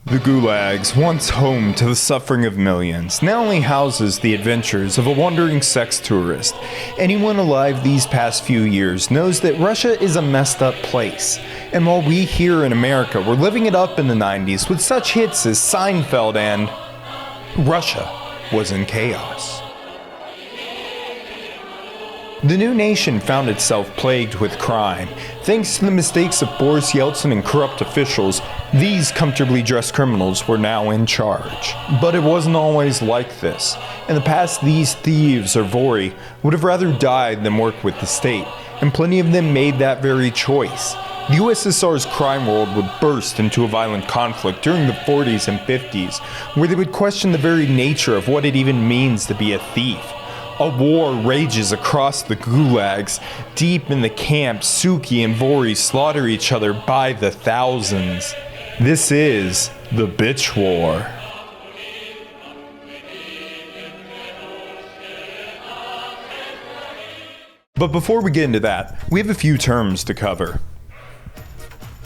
The Gulags, once home to the suffering of millions, now only houses the adventures of a wandering sex tourist. Anyone alive these past few years knows that Russia is a messed up place. And while we here in America were living it up in the 90s with such hits as Seinfeld and Russia was in chaos. The new nation found itself plagued with crime. Thanks to the mistakes of Boris Yeltsin and corrupt officials, these comfortably dressed criminals were now in charge. But it wasn't always like this. In the past, these thieves, or vory, would have rather died than work with the state, and plenty of them made that very choice. The USSR's crime world would burst into a violent conflict during the 40s and 50s, where they would question the very nature of what it even means to be a thief. A war rages across the gulags. Deep in the camps, suki and vory slaughter each other by the thousands. This is the bitch war. But before we get into that, we have a few terms to cover.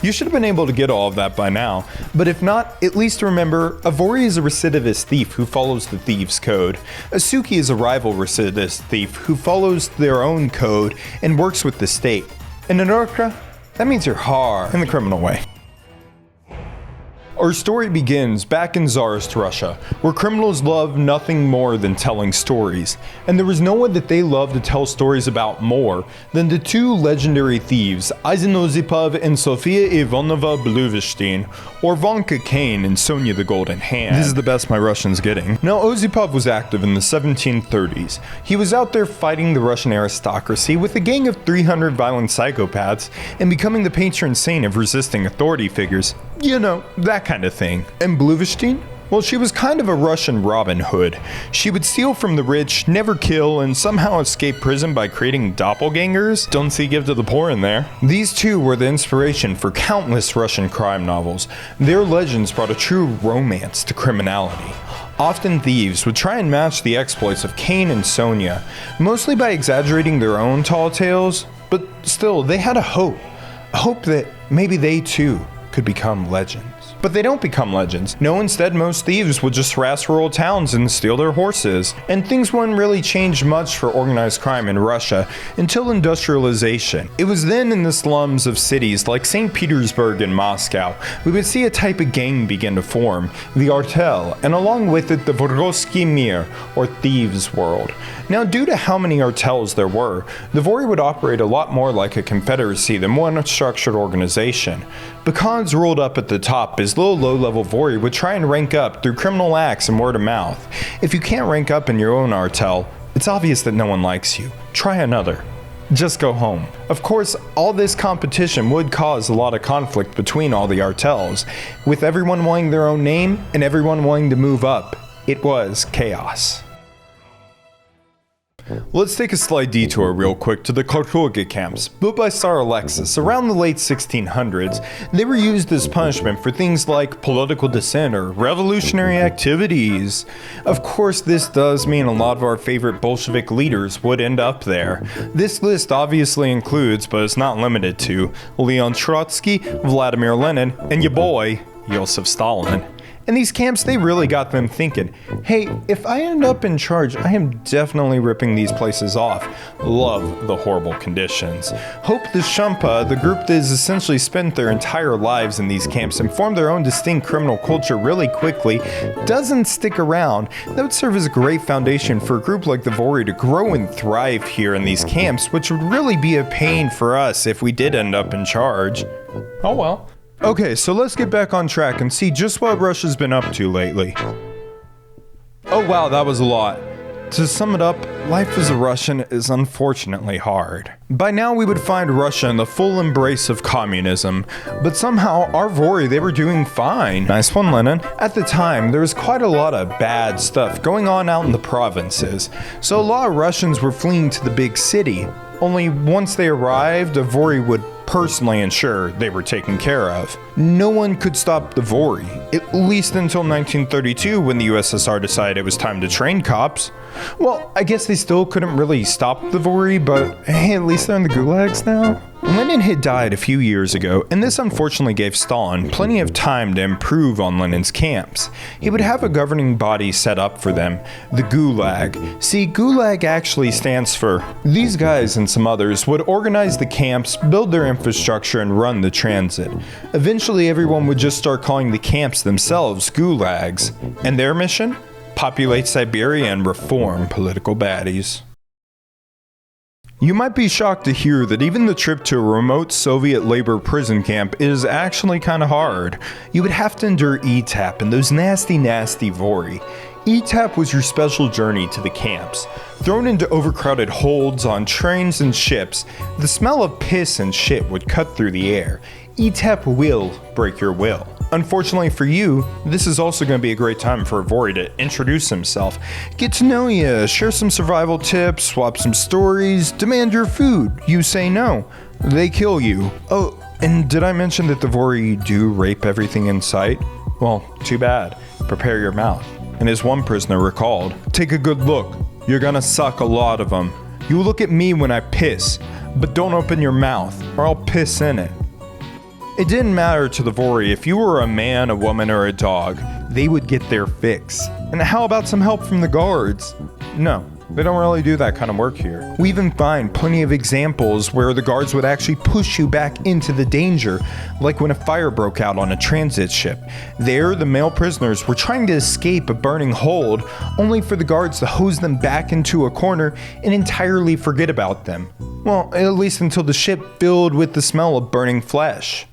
You should have been able to get all of that by now, but if not, at least remember, a vory is a recidivist thief who follows the thieves' code. A suki is a rival recidivist thief who follows their own code and works with the state. And an urka, that means you're hard in the criminal way. Our story begins back in Tsarist Russia, where criminals love nothing more than telling stories. And there was no one that they loved to tell stories about more than the two legendary thieves, Ivan Osipov and Sofia Ivanovna Bluvishtin, or Vanka Kane and Sonia the Golden Hand. This is the best my Russian's getting. Now, Osipov was active in the 1730s. He was out there fighting the Russian aristocracy with a gang of 300 violent psychopaths and becoming the patron saint of resisting authority figures. You know, that kind of thing. And Bluvishtin? Well, she was kind of a Russian Robin Hood. She would steal from the rich, never kill, and somehow escape prison by creating doppelgangers. Don't see give to the poor in there. These two were the inspiration for countless Russian crime novels. Their legends brought a true romance to criminality. Often thieves would try and match the exploits of Kane and Sonia, mostly by exaggerating their own tall tales, but still, they had a hope that maybe they too could become legends. But they don't become legends. No, instead most thieves would just harass rural towns and steal their horses. And things wouldn't really change much for organized crime in Russia until industrialization. It was then in the slums of cities like St. Petersburg and Moscow, we would see a type of gang begin to form, the artel, and along with it the vorsky mir, or thieves' world. Now, due to how many artels there were, the vory would operate a lot more like a confederacy than one structured organization. The Khans rolled up at the top as little low-level vory would try and rank up through criminal acts and word of mouth. If you can't rank up in your own artel, it's obvious that no one likes you. Try another. Just go home. Of course, all this competition would cause a lot of conflict between all the artels, with everyone wanting their own name and everyone wanting to move up. It was chaos. Let's take a slight detour real quick to the Kartulga camps. Built by Tsar Alexis around the late 1600s, they were used as punishment for things like political dissent or revolutionary activities. Of course, this does mean a lot of our favorite Bolshevik leaders would end up there. This list obviously includes, but is not limited to, Leon Trotsky, Vladimir Lenin, and your boy, Joseph Stalin. In these camps, they really got them thinking, hey, if I end up in charge, I am definitely ripping these places off. Love the horrible conditions. Hope the Shumpa, the group that has essentially spent their entire lives in these camps and formed their own distinct criminal culture really quickly, doesn't stick around. That would serve as a great foundation for a group like the vory to grow and thrive here in these camps, which would really be a pain for us if we did end up in charge. Oh well. Okay, so let's get back on track and see just what Russia's been up to lately. Oh wow, that was a lot. To sum it up, life as a Russian is unfortunately hard. By now we would find Russia in the full embrace of communism, but somehow our vory, they were doing fine. Nice one, Lenin. At the time, there was quite a lot of bad stuff going on out in the provinces, so a lot of Russians were fleeing to the big city. Only once they arrived, a vory would personally ensure they were taken care of. No one could stop the vory, at least until 1932 when the USSR decided it was time to train cops. Well, I guess they still couldn't really stop the vory, but hey, at least they're in the gulags now. Lenin had died a few years ago, and this unfortunately gave Stalin plenty of time to improve on Lenin's camps. He would have a governing body set up for them, the Gulag. See, Gulag actually stands for these guys and some others would organize the camps, build their infrastructure, and run the transit. Eventually, everyone would just start calling the camps themselves Gulags. And their mission? Populate Siberia and reform political baddies. You might be shocked to hear that even the trip to a remote Soviet labor prison camp is actually kinda hard. You would have to endure ETAP and those nasty vory. ETAP was your special journey to the camps. Thrown into overcrowded holds on trains and ships, the smell of piss and shit would cut through the air. ETAP will break your will. Unfortunately for you, this is also going to be a great time for a vory to introduce himself, get to know you, share some survival tips, swap some stories, demand your food. You say no, they kill you. Oh, and did I mention that the vory do rape everything in sight? Well, too bad. Prepare your mouth. And as one prisoner recalled, take a good look. You're gonna suck a lot of them. You look at me when I piss, but don't open your mouth or I'll piss in it. It didn't matter to the vory if you were a man, a woman, or a dog. They would get their fix. And how about some help from the guards? No, they don't really do that kind of work here. We even find plenty of examples where the guards would actually push you back into the danger, like when a fire broke out on a transit ship. There, the male prisoners were trying to escape a burning hold, only for the guards to hose them back into a corner and entirely forget about them. Well, at least until the ship filled with the smell of burning flesh.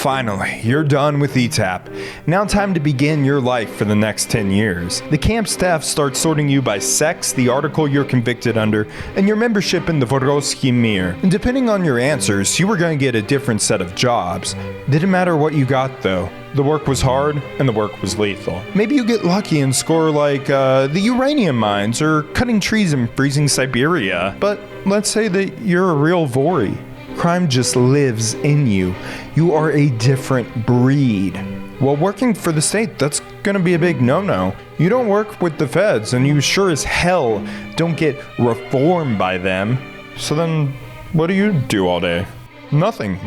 Finally, you're done with ETAP. Now time to begin your life for the next 10 years. The camp staff starts sorting you by sex, the article you're convicted under, and your membership in the vory-v-zakone. And depending on your answers, you were going to get a different set of jobs. Didn't matter what you got though. The work was hard, and the work was lethal. Maybe you get lucky and score like the uranium mines or cutting trees in freezing Siberia. But let's say that you're a real vory. Crime just lives in you. You are a different breed. While working for the state, that's gonna be a big no-no. You don't work with the feds, and you sure as hell don't get reformed by them. So then, what do you do all day? Nothing.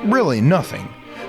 Really nothing.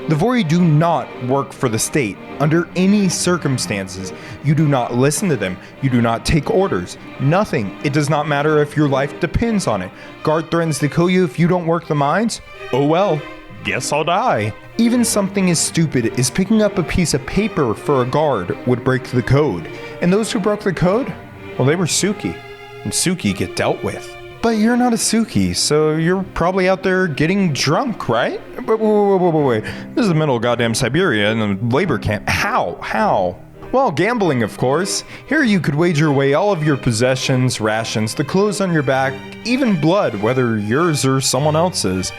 The vory do not work for the state under any circumstances. You do not listen to them. You do not take orders. Nothing. It does not matter if your life depends on it. Guard threatens to kill you if you don't work the mines? Oh well, guess I'll die. Even something as stupid as picking up a piece of paper for a guard would break the code. And those who broke the code? Well, they were suki. And suki get dealt with. But you're not a suki, so you're probably out there getting drunk, right? But wait. This is the middle of goddamn Siberia in a labor camp. How? Well, gambling, of course. Here you could wager away all of your possessions, rations, the clothes on your back, even blood, whether yours or someone else's.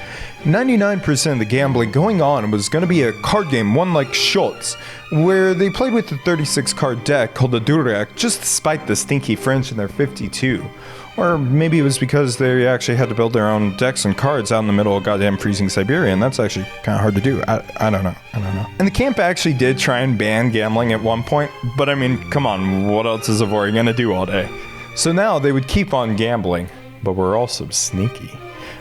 99% of the gambling going on was going to be a card game, one like Schultz, where they played with the 36 card deck called the Gulag, just despite the stinky French in their 52. Or maybe it was because they actually had to build their own decks and cards out in the middle of goddamn freezing Siberia, and that's actually kind of hard to do. I don't know. And the camp actually did try and ban gambling at one point, but I mean, come on, what else is a vory gonna do all day? So now they would keep on gambling, but we're also sneaky.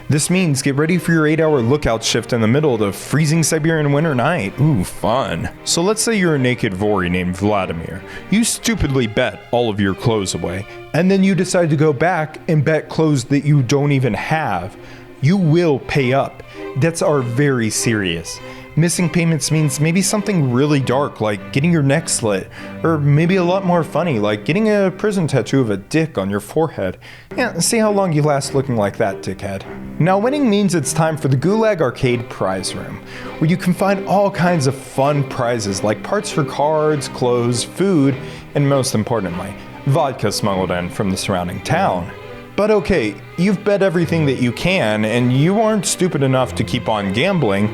This means get ready for your 8-hour lookout shift in the middle of the freezing Siberian winter night. Ooh, fun. So let's say you're a naked vory named Vladimir. You stupidly bet all of your clothes away, and then you decide to go back and bet clothes that you don't even have. You will pay up. Debts are very serious. Missing payments means maybe something really dark like getting your neck slit, or maybe a lot more funny like getting a prison tattoo of a dick on your forehead. Yeah, see how long you last looking like that, dickhead. Now winning means it's time for the Gulag Arcade Prize Room, where you can find all kinds of fun prizes like parts for cards, clothes, food, and most importantly, vodka smuggled in from the surrounding town. But okay, you've bet everything that you can, and you aren't stupid enough to keep on gambling.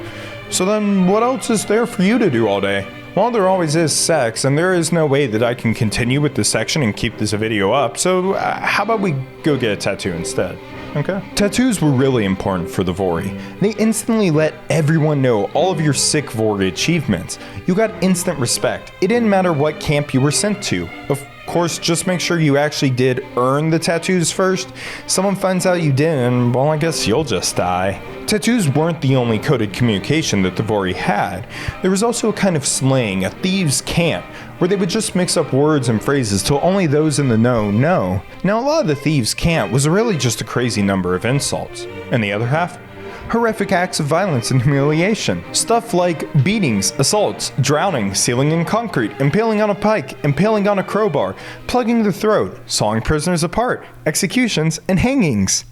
So then what else is there for you to do all day? Well, there always is sex, and there is no way that I can continue with this section and keep this video up, so how about we go get a tattoo instead? Okay. Tattoos were really important for the vory. They instantly let everyone know all of your sick vory achievements. You got instant respect. It didn't matter what camp you were sent to. Of course, just make sure you actually did earn the tattoos first. Someone finds out you didn't, well, I guess you'll just die. Tattoos weren't the only coded communication that the vory had. There was also a kind of slang, a thieves' cant, where they would just mix up words and phrases till only those in the know. Now, a lot of the thieves' cant was really just a crazy number of insults. And the other half? Horrific acts of violence and humiliation. Stuff like beatings, assaults, drowning, sealing in concrete, impaling on a pike, impaling on a crowbar, plugging the throat, sawing prisoners apart, executions, and hangings.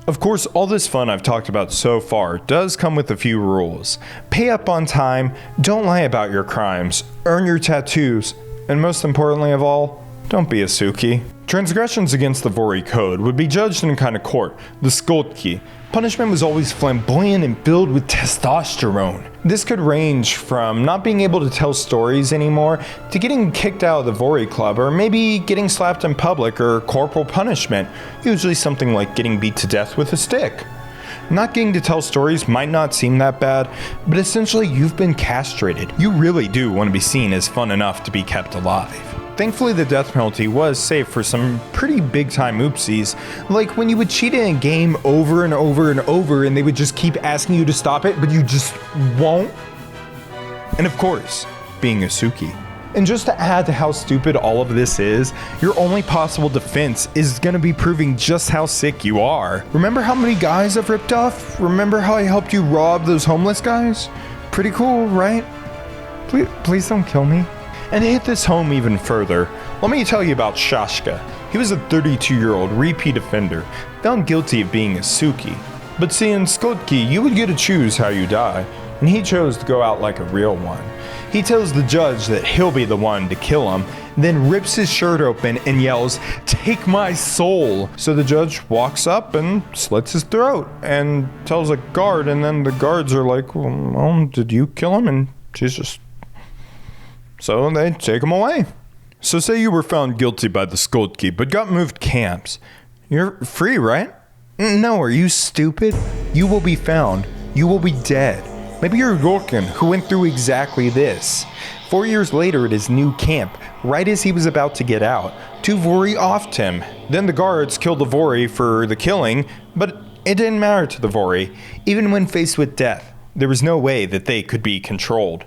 Of course, all this fun I've talked about so far does come with a few rules. Pay up on time, don't lie about your crimes, earn your tattoos, and most importantly of all, don't be a suki. Transgressions against the vory code would be judged in a kind of court, the suki. Punishment was always flamboyant and filled with testosterone. This could range from not being able to tell stories anymore to getting kicked out of the vory club, or maybe getting slapped in public or corporal punishment, usually something like getting beat to death with a stick. Not getting to tell stories might not seem that bad, but essentially you've been castrated. You really do want to be seen as fun enough to be kept alive. Thankfully, the death penalty was safe for some pretty big time oopsies, like when you would cheat in a game over and over and over and they would just keep asking you to stop it, but you just won't. And of course, being a suki. And just to add to how stupid all of this is, your only possible defense is gonna be proving just how sick you are. Remember how many guys I've ripped off? Remember how I helped you rob those homeless guys? Pretty cool, right? Please don't kill me. And to hit this home even further, let me tell you about Shashka. He was a 32-year-old repeat offender, found guilty of being a suki. But see, in Skotki, you would get to choose how you die, and he chose to go out like a real one. He tells the judge that he'll be the one to kill him, then rips his shirt open and yells, "Take my soul!" So the judge walks up and slits his throat, and tells a guard, and then the guards are like, well, did you kill him? And she's just... So they take him away. So say you were found guilty by the Skotki, but got moved camps. You're free, right? No, are you stupid? You will be found. You will be dead. Maybe you're Gorkin, who went through exactly this. 4 years later at his new camp, right as he was about to get out, two vory offed him. Then the guards killed the vory for the killing, but it didn't matter to the vory. Even when faced with death, there was no way that they could be controlled.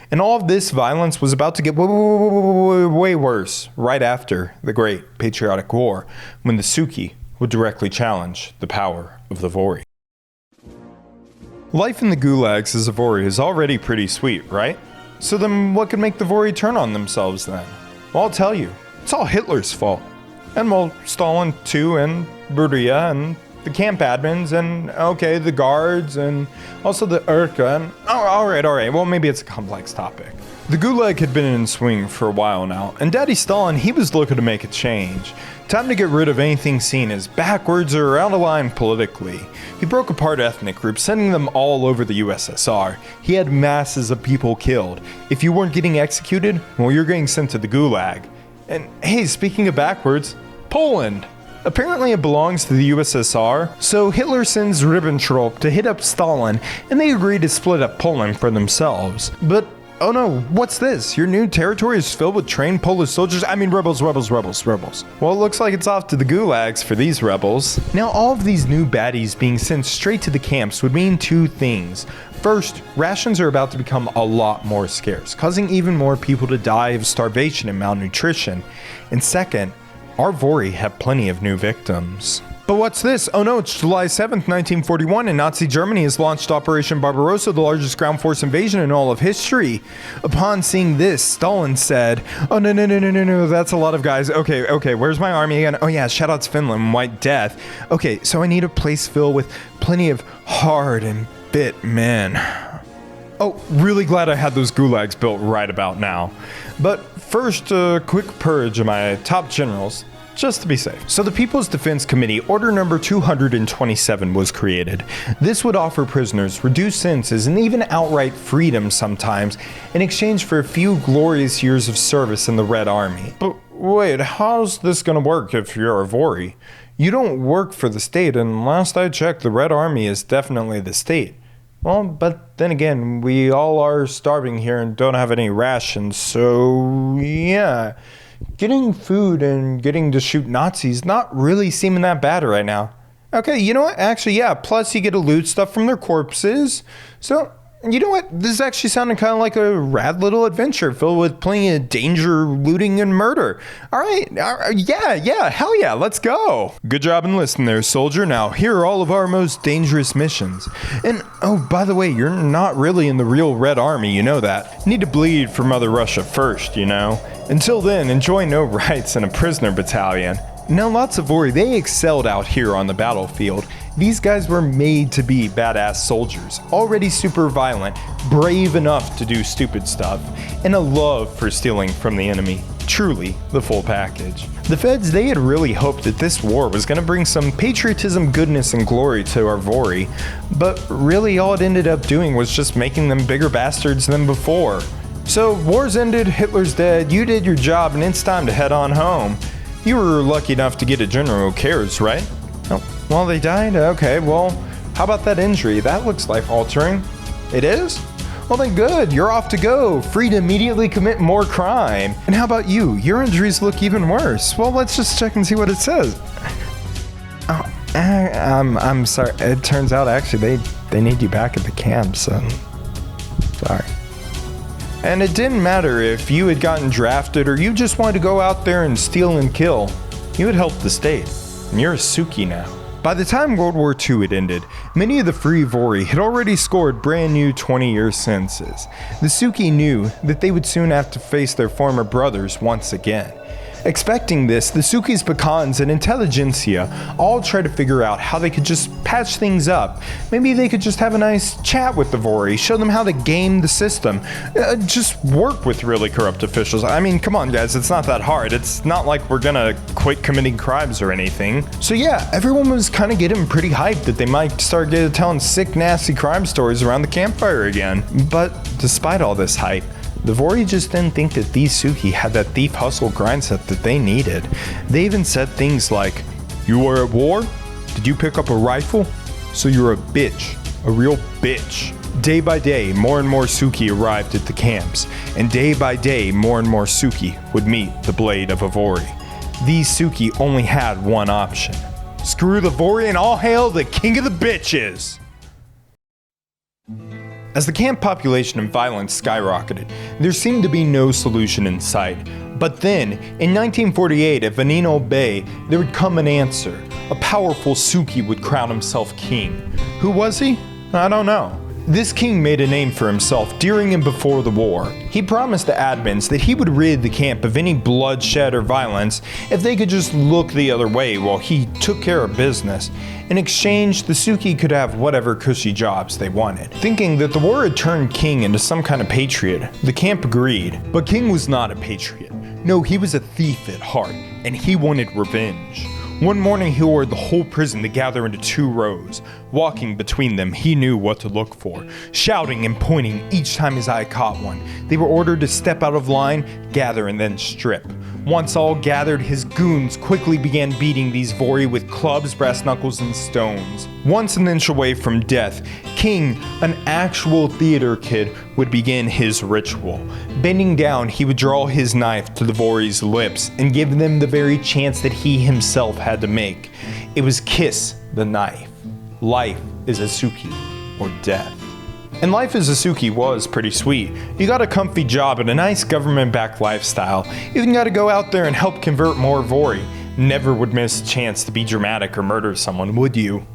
And all of this violence was about to get way worse right after the Great Patriotic War, when the suki would directly challenge the power of the vory. Life in the gulags as a vory is already pretty sweet, right? So then what could make the vory turn on themselves then? Well, I'll tell you, it's all Hitler's fault. And well, Stalin too, and Beria, and the camp admins, and okay, the guards, and also the Urka, and alright, well maybe it's a complex topic. The Gulag had been in swing for a while now, and Daddy Stalin, he was looking to make a change. Time to get rid of anything seen as backwards or out of line politically. He broke apart ethnic groups, sending them all over the USSR. He had masses of people killed. If you weren't getting executed, well, you're getting sent to the Gulag. And hey, speaking of backwards, Poland! Apparently it belongs to the USSR, so Hitler sends Ribbentrop to hit up Stalin, and they agree to split up Poland for themselves. But, oh no, what's this? Your new territory is filled with trained Polish soldiers? I mean rebels. Well, it looks like it's off to the gulags for these rebels. Now, all of these new baddies being sent straight to the camps would mean two things. First, rations are about to become a lot more scarce, causing even more people to die of starvation and malnutrition. And second, our vory have plenty of new victims. But what's this? Oh no, it's July 7th, 1941, and Nazi Germany has launched Operation Barbarossa, the largest ground force invasion in all of history. Upon seeing this, Stalin said, "Oh no, that's a lot of guys. Okay, where's my army again? Oh yeah, shoutouts Finland, White Death. Okay, so I need a place filled with plenty of hard and fit men." Oh, really glad I had those gulags built right about now. But first, a quick purge of my top generals, just to be safe. So the People's Defense Committee, Order Number 227, was created. This would offer prisoners reduced sentences and even outright freedom sometimes in exchange for a few glorious years of service in the Red Army. But wait, how's this gonna work if you're a vory? You don't work for the state, and last I checked, the Red Army is definitely the state. Well, but then again, we all are starving here and don't have any rations, so yeah. Getting food and getting to shoot Nazis not really seeming that bad right now. Okay, you know what? Actually, yeah, plus you get to loot stuff from their corpses. So, you know what? This is actually sounding kind of like a rad little adventure filled with plenty of danger, looting, and murder. All right, yeah, hell yeah, let's go. Good job enlisting there, soldier. Now, here are all of our most dangerous missions. And, oh, by the way, you're not really in the real Red Army, you know that. You need to bleed for Mother Russia first, you know. Until then, enjoy no rights in a prisoner battalion. Now, lots of vory, they excelled out here on the battlefield. These guys were made to be badass soldiers, already super violent, brave enough to do stupid stuff, and a love for stealing from the enemy. Truly, the full package. The feds, they had really hoped that this war was going to bring some patriotism, goodness, and glory to our vory, but really all it ended up doing was just making them bigger bastards than before. So, war's ended, Hitler's dead, you did your job, and it's time to head on home. You were lucky enough to get a general who cares, right? Oh, well, they died? Okay, well, how about that injury? That looks life-altering. It is? Well then good, you're off to go, free to immediately commit more crime. And how about you? Your injuries look even worse. Well, let's just check and see what it says. Oh, I'm sorry, it turns out actually they need you back at the camp, so sorry. And it didn't matter if you had gotten drafted or you just wanted to go out there and steal and kill. You had helped the state, and you're a suki now. By the time World War II had ended, many of the free vory had already scored brand new 20-year sentences. The suki knew that they would soon have to face their former brothers once again. Expecting this, the Sukis, Pecans, and Intelligentsia all tried to figure out how they could just patch things up. Maybe they could just have a nice chat with the vory, show them how to game the system, just work with really corrupt officials. I mean, come on guys, it's not that hard. It's not like we're gonna quit committing crimes or anything. So yeah, everyone was kind of getting pretty hyped that they might start telling sick, nasty crime stories around the campfire again. But despite all this hype, the vory just didn't think that these suki had that thief hustle grind set that they needed. They even said things like, "You were at war? Did you pick up a rifle? So you're a bitch, a real bitch." Day by day, more and more suki arrived at the camps, and day by day, more and more suki would meet the blade of a vory. These suki only had one option. Screw the vory and all hail the king of the bitches! As the camp population and violence skyrocketed, there seemed to be no solution in sight. But then, in 1948 at Veneno Bay, there would come an answer. A powerful suki would crown himself king. Who was he? I don't know. This king made a name for himself during and before the war. He promised the admins that he would rid the camp of any bloodshed or violence if they could just look the other way while he took care of business. In exchange, the suki could have whatever cushy jobs they wanted. Thinking that the war had turned King into some kind of patriot, the camp agreed. But King was not a patriot. No, he was a thief at heart, and he wanted revenge. One morning he ordered the whole prison to gather into 2 rows. Walking between them, he knew what to look for, shouting and pointing each time his eye caught one. They were ordered to step out of line, gather, and then strip. Once all gathered, his goons quickly began beating these vory with clubs, brass knuckles, and stones. Once an inch away from death, King, an actual theater kid, would begin his ritual. Bending down, he would draw his knife to the vory's lips and give them the very chance that he himself had to make. It was kiss the knife. Life is a suki, or death. And life as a suki was pretty sweet. You got a comfy job and a nice government-backed lifestyle. You even got to go out there and help convert more vory. Never would miss a chance to be dramatic or murder someone, would you?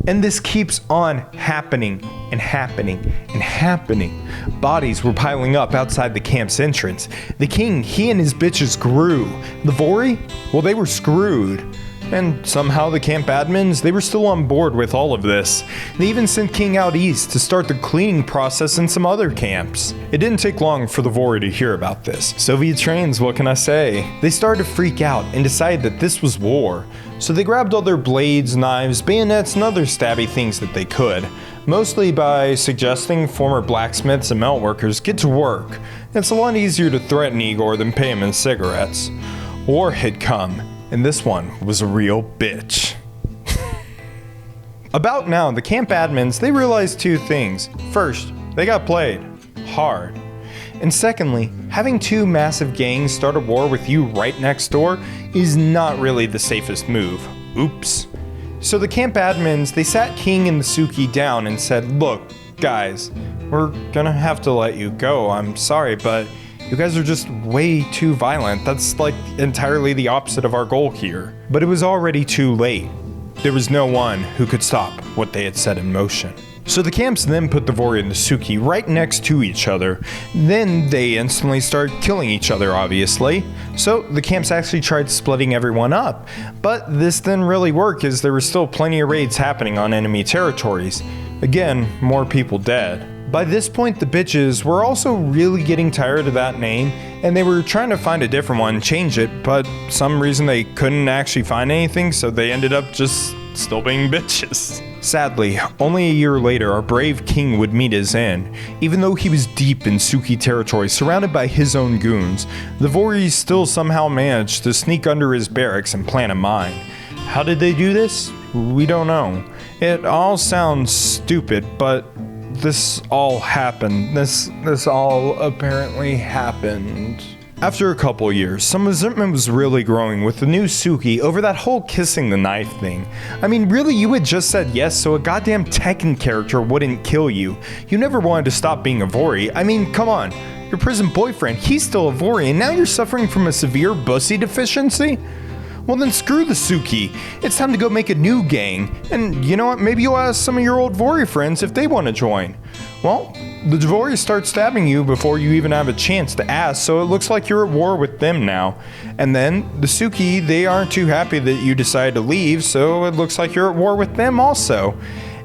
And this keeps on happening and happening and happening. Bodies were piling up outside the camp's entrance. The king, he and his bitches grew. The vory? Well, they were screwed. And somehow the camp admins, they were still on board with all of this. They even sent King out east to start the cleaning process in some other camps. It didn't take long for the vory to hear about this. Soviet trains, what can I say? They started to freak out and decided that this was war. So they grabbed all their blades, knives, bayonets, and other stabby things that they could. Mostly by suggesting former blacksmiths and melt workers get to work. It's a lot easier to threaten Igor than pay him in cigarettes. War had come. And this one was a real bitch. About now, the camp admins, they realized two things. First, they got played hard. And secondly, having two massive gangs start a war with you right next door is not really the safest move. Oops. So the camp admins, they sat King and the Suki down and said, look, guys, we're gonna have to let you go. I'm sorry, but you guys are just way too violent. That's like entirely the opposite of our goal here. But it was already too late. There was no one who could stop what they had set in motion. So the camps then put the vory and the suki right next to each other. Then they instantly started killing each other, obviously. So the camps actually tried splitting everyone up. But this didn't really work as there were still plenty of raids happening on enemy territories. Again, more people dead. By this point, the bitches were also really getting tired of that name, and they were trying to find a different one and change it, but some reason they couldn't actually find anything, so they ended up just still being bitches. Sadly, only a year later, our brave king would meet his end. Even though he was deep in Suki territory, surrounded by his own goons, the vories still somehow managed to sneak under his barracks and plant a mine. How did they do this? We don't know. It all sounds stupid, but this all happened. This all apparently happened. After a couple years, some resentment was really growing with the new Suki over that whole kissing the knife thing. I mean, really, you had just said yes so a goddamn Tekken character wouldn't kill you. You never wanted to stop being a vory. I mean, come on. Your prison boyfriend, he's still a vory, and now you're suffering from a severe bussy deficiency? Well then screw the Suki. It's time to go make a new gang. And you know what, maybe you'll ask some of your old vory friends if they want to join. Well, the vory start stabbing you before you even have a chance to ask, so it looks like you're at war with them now. And then the Suki, they aren't too happy that you decided to leave, so it looks like you're at war with them also.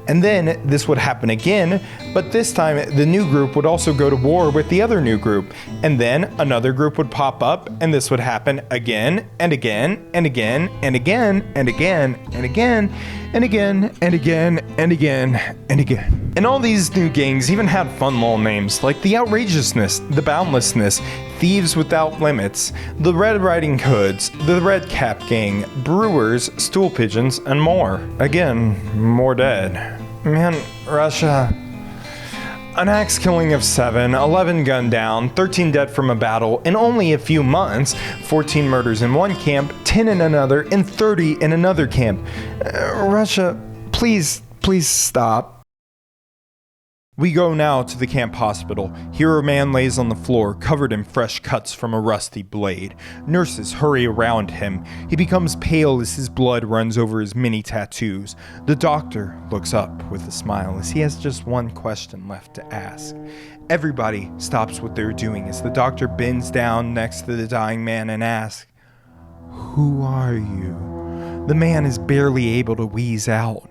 And then this would happen again, but this time the new group would also go to war with the other new group. And then another group would pop up, and this would happen again and again and again and again and again and again and again and again and again and again. And all these new gangs even had fun little names like the Outrageousness, the Boundlessness, Thieves Without Limits, the Red Riding Hoods, the Red Cap Gang, Brewers, Stool Pigeons, and more. Again, more dead. Man, Russia. An axe killing of 7, 11 gunned down, 13 dead from a battle in only a few months, 14 murders in one camp, 10 in another, and 30 in another camp. Russia, please stop. We go now to the camp hospital. Here a man lays on the floor, covered in fresh cuts from a rusty blade. Nurses hurry around him. He becomes pale as his blood runs over his many tattoos. The doctor looks up with a smile as he has just one question left to ask. Everybody stops what they're doing as the doctor bends down next to the dying man and asks, "Who are you?" The man is barely able to wheeze out,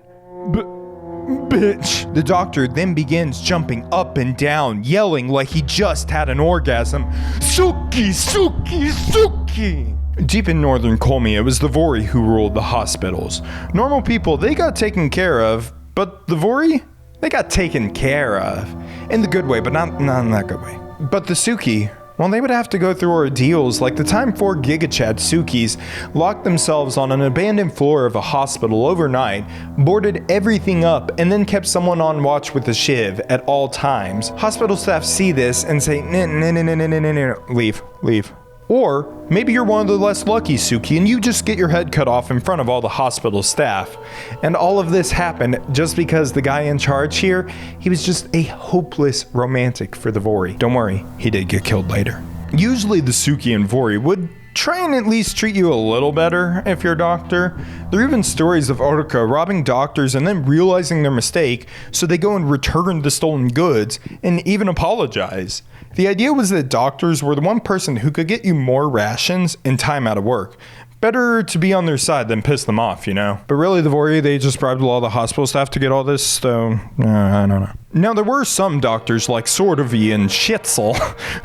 "Bitch." The doctor then begins jumping up and down, yelling like he just had an orgasm. "Suki, Suki, Suki!" Deep in northern Komi, it was the vory who ruled the hospitals. Normal people, they got taken care of, but the vory, they got taken care of. In the good way, but not in that good way. But the Suki, well, they would have to go through ordeals like the time 4 Gigachad Sukis locked themselves on an abandoned floor of a hospital overnight, boarded everything up, and then kept someone on watch with a shiv at all times. Hospital staff see this and say, no, leave. Or maybe you're one of the less lucky Suki and you just get your head cut off in front of all the hospital staff. And all of this happened just because the guy in charge here, he was just a hopeless romantic for the vory. Don't worry, he did get killed later. Usually the Suki and vory would try and at least treat you a little better if you're a doctor. There are even stories of Oruka robbing doctors and then realizing their mistake, so they go and return the stolen goods and even apologize. The idea was that doctors were the one person who could get you more rations and time out of work. Better to be on their side than piss them off, you know? But really, the vory, they just bribed all the hospital staff to get all this, so I don't know. Now, there were some doctors like Sordovi and Schitzel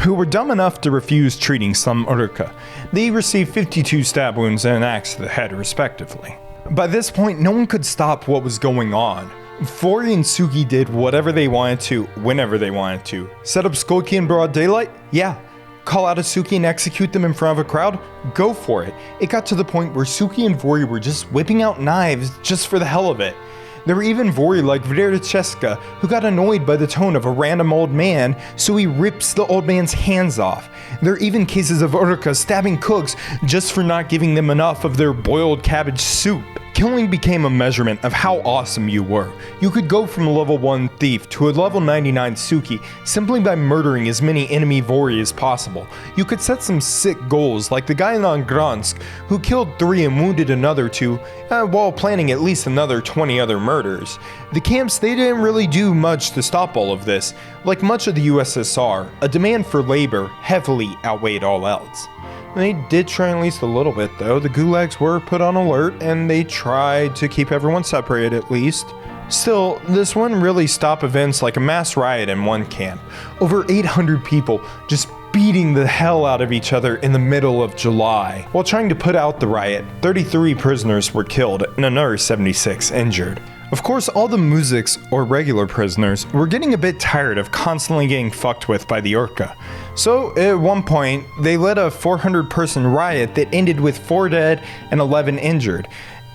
who were dumb enough to refuse treating some Uruka. They received 52 stab wounds and an axe to the head, respectively. By this point, no one could stop what was going on. Vory and Suki did whatever they wanted to, whenever they wanted to. Set up Skokie in broad daylight? Yeah. Call out a Suki and execute them in front of a crowd? Go for it. It got to the point where Suki and vory were just whipping out knives just for the hell of it. There were even vory like vory-v-zakone who got annoyed by the tone of a random old man, so he rips the old man's hands off. There are even cases of urka stabbing cooks just for not giving them enough of their boiled cabbage soup. Killing became a measurement of how awesome you were. You could go from a level 1 thief to a level 99 suki simply by murdering as many enemy vory as possible. You could set some sick goals like the guy in Gdansk who killed 3 and wounded another 2 while planning at least another 20 other murders. The camps, they didn't really do much to stop all of this. Like much of the USSR, a demand for labor heavily outweighed all else. They did try at least a little bit though. The gulags were put on alert and they tried to keep everyone separated at least. Still, this wouldn't really stop events like a mass riot in one camp. Over 800 people just beating the hell out of each other in the middle of July. While trying to put out the riot, 33 prisoners were killed and another 76 injured. Of course, all the muziks, or regular prisoners, were getting a bit tired of constantly getting fucked with by the urka. So, at one point, they led a 400-person riot that ended with 4 dead and 11 injured.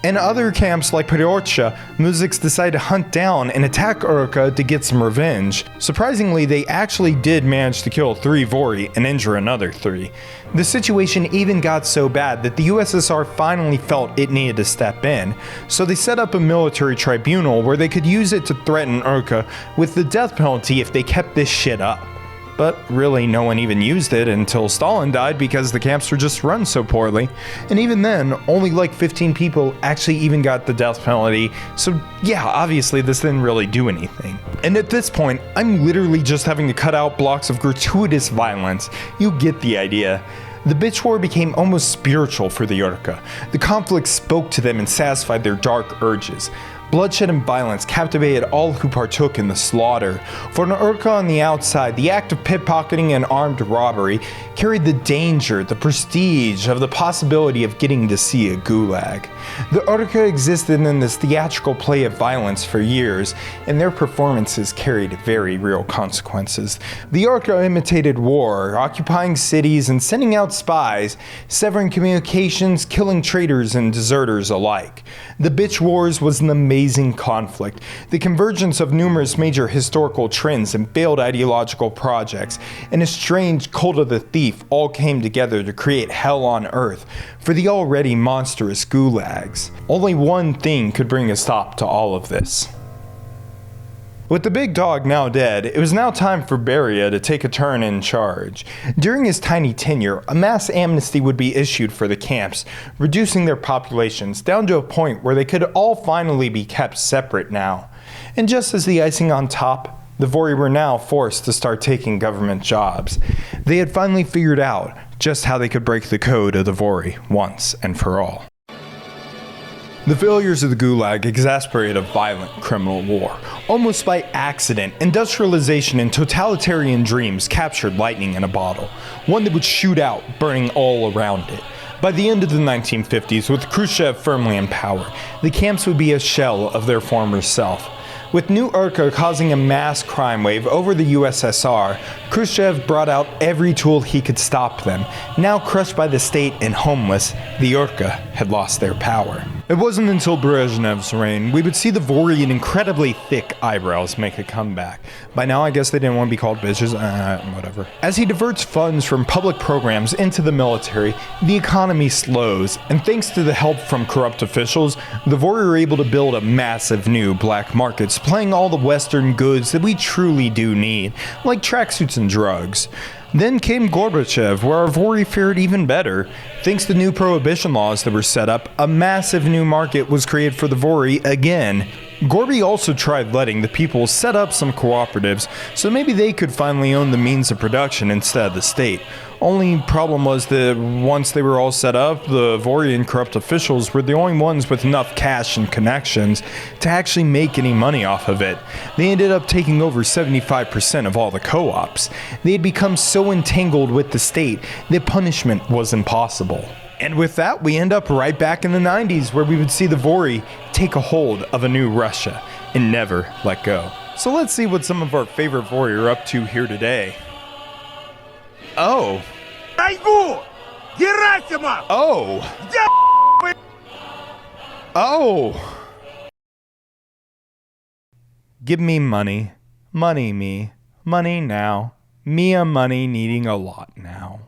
In other camps like Pryorcha, muziks decided to hunt down and attack urka to get some revenge. Surprisingly, they actually did manage to kill 3 vory and injure another 3. The situation even got so bad that the USSR finally felt it needed to step in, so they set up a military tribunal where they could use it to threaten urka with the death penalty if they kept this shit up. But really, no one even used it until Stalin died because the camps were just run so poorly. And even then, only like 15 people actually even got the death penalty. So yeah, obviously this didn't really do anything. And at this point, I'm literally just having to cut out blocks of gratuitous violence. You get the idea. The bitch war became almost spiritual for the urka. The conflict spoke to them and satisfied their dark urges. Bloodshed and violence captivated all who partook in the slaughter. For an urka on the outside, the act of pickpocketing and armed robbery carried the danger, the prestige of the possibility of getting to see a gulag. The urka existed in this theatrical play of violence for years, and their performances carried very real consequences. The urka imitated war, occupying cities and sending out spies, severing communications, killing traitors and deserters alike. The bitch wars was an amazing conflict, the convergence of numerous major historical trends and failed ideological projects, and a strange cult of the thief all came together to create hell on earth for the already monstrous gulags. Only one thing could bring a stop to all of this. With the big dog now dead, it was now time for Beria to take a turn in charge. During his tiny tenure, a mass amnesty would be issued for the camps, reducing their populations down to a point where they could all finally be kept separate now. And just as the icing on top, the vory were now forced to start taking government jobs. They had finally figured out just how they could break the code of the vory once and for all. The failures of the Gulag exasperated a violent criminal war. Almost by accident, industrialization and totalitarian dreams captured lightning in a bottle, one that would shoot out, burning all around it. By the end of the 1950s, with Khrushchev firmly in power, the camps would be a shell of their former self. With new urka causing a mass crime wave over the USSR, Khrushchev brought out every tool he could stop them. Now crushed by the state and homeless, the urka had lost their power. It wasn't until Brezhnev's reign we would see the vory and incredibly thick eyebrows make a comeback. By now I guess they didn't want to be called bitches, whatever. As he diverts funds from public programs into the military, the economy slows, and thanks to the help from corrupt officials, the vory are able to build a massive new black market supplying all the Western goods that we truly do need, like tracksuits and drugs. Then came Gorbachev, where our vory fared even better. Thanks to new prohibition laws that were set up, a massive new market was created for the vory again. Gorby also tried letting the people set up some cooperatives, so maybe they could finally own the means of production instead of the state. Only problem was that once they were all set up, the vory and corrupt officials were the only ones with enough cash and connections to actually make any money off of it. They ended up taking over 75% of all the co-ops. They had become so entangled with the state that punishment was impossible. And with that, we end up right back in the 90s, where we would see the vory take a hold of a new Russia and never let go. So let's see what some of our favorite vory are up to here today. Oh. Oh. Oh. Give me money. Money me. Money now. Me a money needing a lot now.